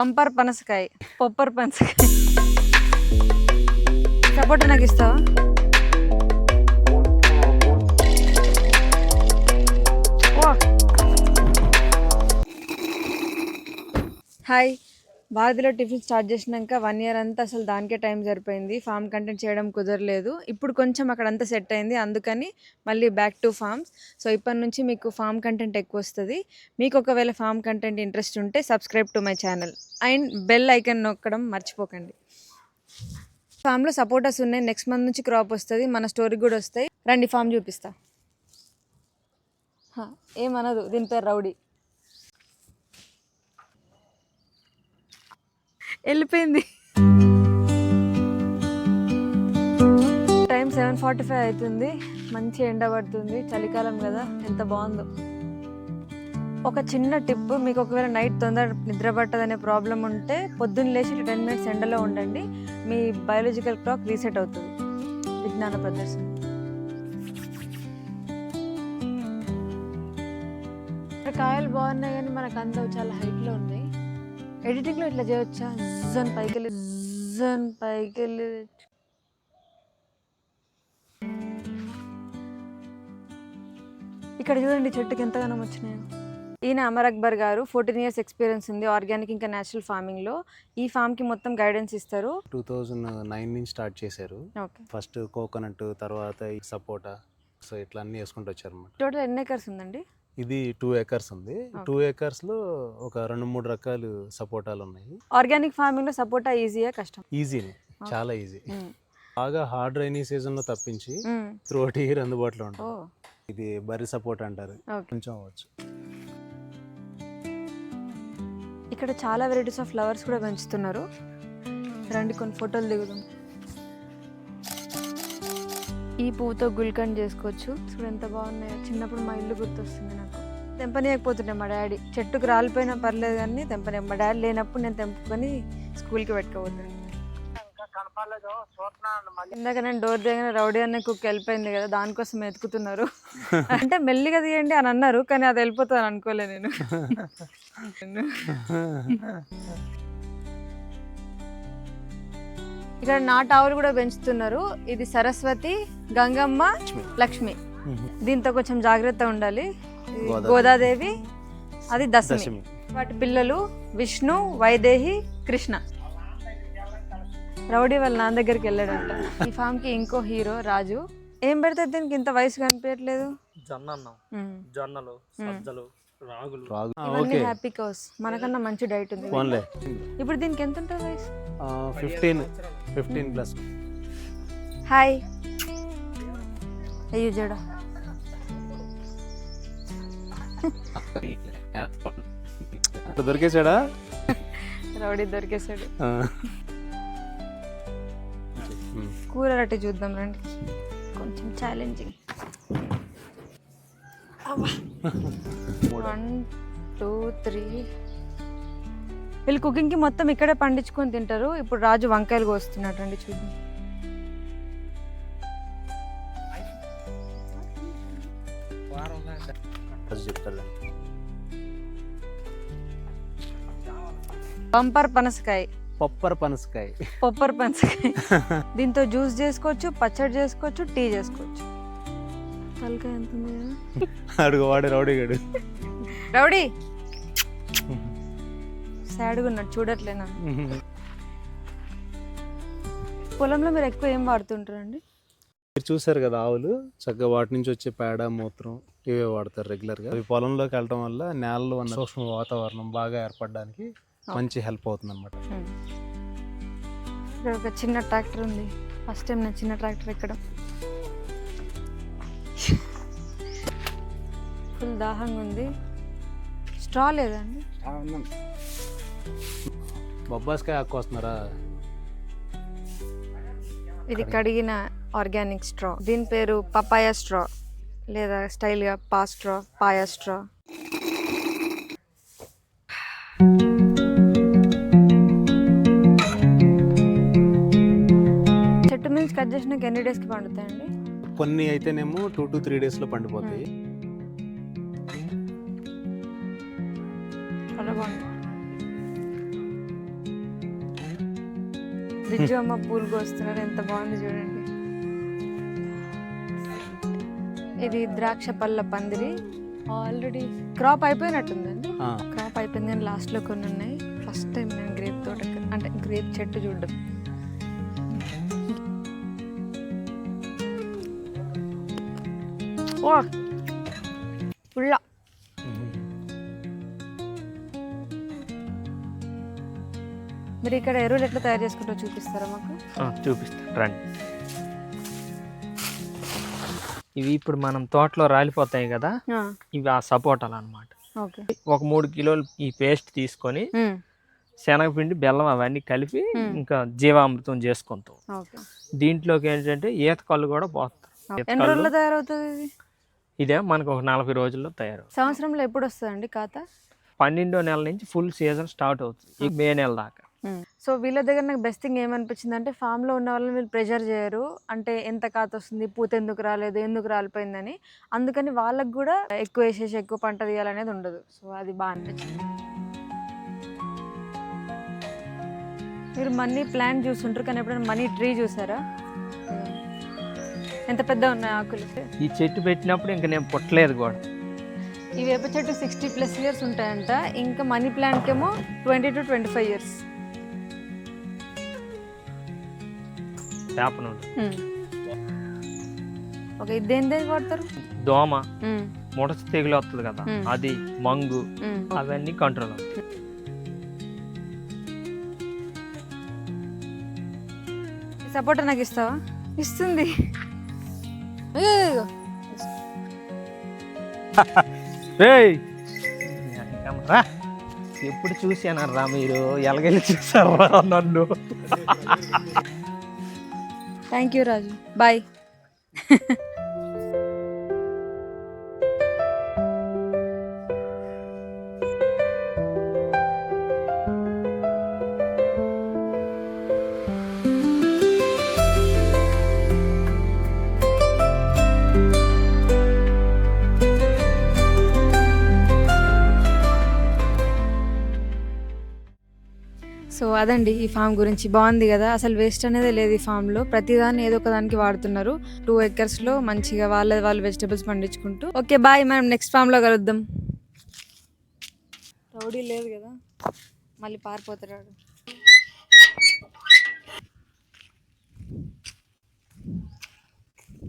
Bumper పనసకాయ, పొప్పర్ పనసకాయ. సపోటా నాకు ఇస్తావా? హాయ్. భారతిలో టిఫిన్ స్టార్ట్ చేసినాక 1 year అంతా అసలు దానికే టైం సరిపోయింది. ఫామ్ కంటెంట్ చేయడం కుదరలేదు. ఇప్పుడు కొంచెం అక్కడంతా సెట్ అయింది, అందుకని మళ్ళీ బ్యాక్ టు ఫామ్స్. సో ఇప్పటి నుంచి మీకు ఫామ్ కంటెంట్ ఎక్కువ వస్తుంది. మీకు ఒకవేళ ఫామ్ కంటెంట్ ఇంట్రెస్ట్ ఉంటే subscribe to my channel and bell icon నొక్కడం మర్చిపోకండి. ఫామ్లో సపోటాస్ ఉన్నాయి. నెక్స్ట్ మంత్ నుంచి క్రాప్ వస్తుంది. మన స్టోరీకి కూడా వస్తాయి. రండి ఫామ్ చూపిస్తా. ఏమనదు, దీని పేరు రౌడీ. వెళ్ళిపోయింది. టైం 7:45 అవుతుంది. మంచి ఎండ పడుతుంది, చలికాలం కదా, ఎంత బాగుందో. ఒక చిన్న టిప్, మీకు ఒకవేళ నైట్ తొందర నిద్ర పట్టదనే ప్రాబ్లం ఉంటే పొద్దున్న లేచి 10 minutes ఎండలో ఉండండి. మీ బయాలజికల్ క్లాక్ రీసెట్ అవుతుంది. విజ్ఞాన ప్రదర్శన. కాయలు బాగున్నాయి కానీ మనకు అంతా చాలా హైట్లో ఉన్నాయి. ఎడిటింగ్లో ఇట్లా చేయవచ్చా? జన్ పైకెళ్ళి ఇక్కడ చూడండి చెట్టుకి ఎంతగానో వచ్చినాయో. ఈయన అమర్ అక్బర్ గారు. 14 years ఎక్స్పీరియన్స్ ఉంది ఆర్గానిక్ ఇంకా న్యాచురల్ ఫార్మింగ్లో. ఈ ఫామ్కి మొత్తం గైడెన్స్ ఇస్తారు. 2009 నుంచి స్టార్ట్ చేశారు. ఫస్ట్ కోకోనట్, తర్వాత సపోటా, సో ఇట్లా అన్ని వేసుకుంటూ వచ్చారు అన్నమాట. టోటల్ ఎన్ని ఎకర్స్ ఉందండి? ఇది 2 acres ఉంది. 2 acres లో ఒక 2-3 రకాలు సపోటాలు ఉన్నాయి. ఆర్గానిక్ ఫార్మింగ్ లో సపోటా ఈజీయా కష్టం? ఈజీనే, చాలా ఈజీ. బాగా హార్డ్ రైనీ సీజన్ లో తప్పించి త్రూఅవుట్ ఇయర్ అందుబాటులో ఉంటుంది. ఇది బర్రీ సపోటా అంటారు. కొంచెం అవ్వచ్చు. ఇక్కడ చాలా వెరైటీస్ ఆఫ్ ఫ్లవర్స్ కూడా పెంచుతున్నారు. రండి కొన్ని ఫోటోలు దిగుదాం. ఈ పువ్వుతో గుల్కండ్ చేసుకోవచ్చు. చూడు ఎంత బాగున్నాయో. చిన్నప్పుడు మా ఇల్లు గుర్తొస్తుంది నాకు. తెంపనీయకపోతుండే మా డాడీ. చెట్టుకు రాలిపోయినా పర్లేదు కానీ తెంపనే. మా డాడీ లేనప్పుడు నేను తెంపుకొని స్కూల్కి పెట్టుకోబోతుండే. ఇందాక నేను డోర్ దిగనే రౌడీ అనే కుక్ వెళ్ళిపోయింది కదా, దానికోసం ఎతుకుతున్నారు. అంటే మెల్లిగా తీయండి అని అన్నారు, కానీ అది వెళ్ళిపోతుంది అనుకోలే నేను. ఇక్కడ నాటు ఆవులు కూడా పెంచుతున్నారు. ఇది సరస్వతి, గంగమ్మ, లక్ష్మి. దీంతో కొంచెం జాగ్రత్త ఉండాలి. గోదాదేవి, అది దశమి. వాటి పిల్లలు విష్ణు, వైదేహి, కృష్ణ. రౌడీ వాళ్ళ నాన్న దగ్గరికి వెళ్ళాడంట. ఈ ఫామ్ కి ఇంకో హీరో రాజు. ఏం పెడితే దీనికి ఇంత వయసు కనిపించట్లేదు? జొన్నలు, సజ్జలు, రాగులు. ఇవన్నీ హ్యాపీ కౌస్. మనకన్నా మంచి డైట్ ఉంది. ఇప్పుడు దీనికి ఎంత ఉంటుంది వయసు? 15+. హాయ్. అయ్యో జడ. దొరికేసాడా? రౌడీ దొరికేసాడు. కూర రొట్టె చూద్దాం రండి. కొంచెం ఛాలెంజింగ్. 1 2 3. వీళ్ళు కుకింగ్కి మొత్తం ఇక్కడే పండించుకొని తింటారు. ఇప్పుడు రాజు వంకాయలు కోస్తున్నాడు. రండి చూద్దాం. పంపర్ పనసకాయ, పొప్పర్ పనసకాయ. దీంతో జ్యూస్ చేసుకోవచ్చు, పచ్చడి చేసుకోవచ్చు, టీ చేసుకోవచ్చు. తలకాయ ఎంత ఉంది కదా. అడుగు వాడు రౌడీ గడు. రౌడీ సాడ్గా ఉన్నాడు, చూడట్లేనా? పొలంలో మీరు ఎక్కువ ఏం వాడుతుంటారండి? మీరు చూసారు కదా ఆవులు, చక్కగా వాటి నుంచి వచ్చే పేడ, మూత్రం ఇవే వాడతారు రెగ్యులర్గా. అవి పొలంలోకి వెళ్ళడం వల్ల నేలలో ఉన్న సూక్ష్మ వాతావరణం బాగా ఏర్పడడానికి మంచి హెల్ప్ అవుతుంది అనమాట. ఇక్కడ ఒక చిన్న ట్రాక్టర్ ఉంది. ఫస్ట్ టైం నేను చిన్న ట్రాక్టర్ ఎక్కడం. ఫుల్ దాహంగా ఉంది. స్ట్రా లేదండి? బొబ్బాస్కాయ ఆకుకొస్తున్నారా? ఇది కడిగిన ఆర్గానిక్ స్ట్రా. దీని పేరు పపాయా స్ట్రా, లేదా స్టైల్గా పాయా స్ట్రా. చెట్టు నుంచి కట్ చేసినాక ఎన్ని డేస్కి పండుతాయండి? కొన్ని అయితేనేమో 2 to 3 days లో పండిపోతాయి. బిజ్జు అమ్మ పూలు కోస్తున్నారు, ఎంత బాగుంది చూడండి. ఇది ద్రాక్ష పళ్ళ పందిరి. Already crop అయిపోయినట్టుందండి. క్రాప్ అయిపోయింది కానీ లాస్ట్లో కొన్ని ఉన్నాయి. ఫస్ట్ టైం నేను గ్రేప్ తోట అంటే గ్రేప్ చెట్టు చూడడం. ఓ పుల్ల. మీరు ఇక్కడ ఎరువులు ఎట్లా తయారు చేసుకుంటో చూపిస్తారా మాకు? చూపిస్తాను రండి. ఇవి ఇప్పుడు మనం తోటలో రాలిపోతాయి కదా, ఇవి ఆ సపోటాలు అన్నమాట. ఓకే. ఒక 3 కిలోలు ఈ పేస్ట్ తీసుకొని శనగపిండి బెల్లం అవన్నీ కలిపి ఇంకా జీవామృతం చేసుకుంటాం. దీంట్లోకి ఏంటంటే ఈత కళ్ళు కూడా పోతారు. ఎన్ని రోజుల్లో తయారవుతుంది ఇది? ఇదే మనకు ఒక 40 రోజుల్లో తయారవుతుంది. సంవత్సరంలో ఎప్పుడు వస్తుందండి ఖాత? 12వ నెల నుంచి ఫుల్ సీజన్ స్టార్ట్ అవుతుంది, మే నెల దాకా. సో వీళ్ళ దగ్గర నాకు బెస్ట్ థింగ్ ఏమనిపించింది అంటే ఫామ్లో ఉన్న వాళ్ళని వీళ్ళు ప్రెజర్ చేయరు. అంటే ఎంత ఖాత వస్తుంది, పూత ఎందుకు రాలేదు, ఎందుకు రాలిపోయిందని. అందుకని వాళ్ళకు కూడా ఎక్కువ వేసేసి ఎక్కువ పంట తీయాలనేది ఉండదు. సో అది బాగా అనిపించింది. మీరు మనీ ప్లాంట్ చూస్తుంటారు కానీ ఎప్పుడైనా మనీ ట్రీ చూసారా? ఎంత పెద్ద ఉన్నాయి ఆకులు. ఈ చెట్టు పెట్టినప్పుడు ఇంకా నేను పుట్టలేదు కూడా. ఈ వేప చెట్టు 60+ ఇయర్స్ ఉంటాయంట. ఇంకా మనీ ప్లాంట్కి ఏమో 20 to 25 ఇయర్స్. ఓకే. ఇదేందే వాడతారు? దోమ, ముడత తెగులు వస్తుంది కదా, అది మంగు, అవన్నీ కంట్రోల్ అవుతాయి. సపోర్ట్ నాకు ఇస్తావా? ఇస్తుంది. ఎప్పుడు చూసానరా మీరు, ఎలాగెళ్ళి చూసారా నన్ను? Thank you Raju, bye. So అదండి ఈ ఫామ్ గురించి. బాగుంది కదా, అసలు వేస్ట్ అనేది లేదు ఈ ఫామ్లో. ప్రతిదాన్ని ఏదో ఒక దానికి వాడుతున్నారు. 2 acresలో మంచిగా వాళ్ళు వెజిటబుల్స్ పండించుకుంటూ. ఓకే బాయ్, మనం నెక్స్ట్ ఫామ్లో కలుద్దాం. రౌడీ లేదు కదా, మళ్ళీ పారిపోతాడు.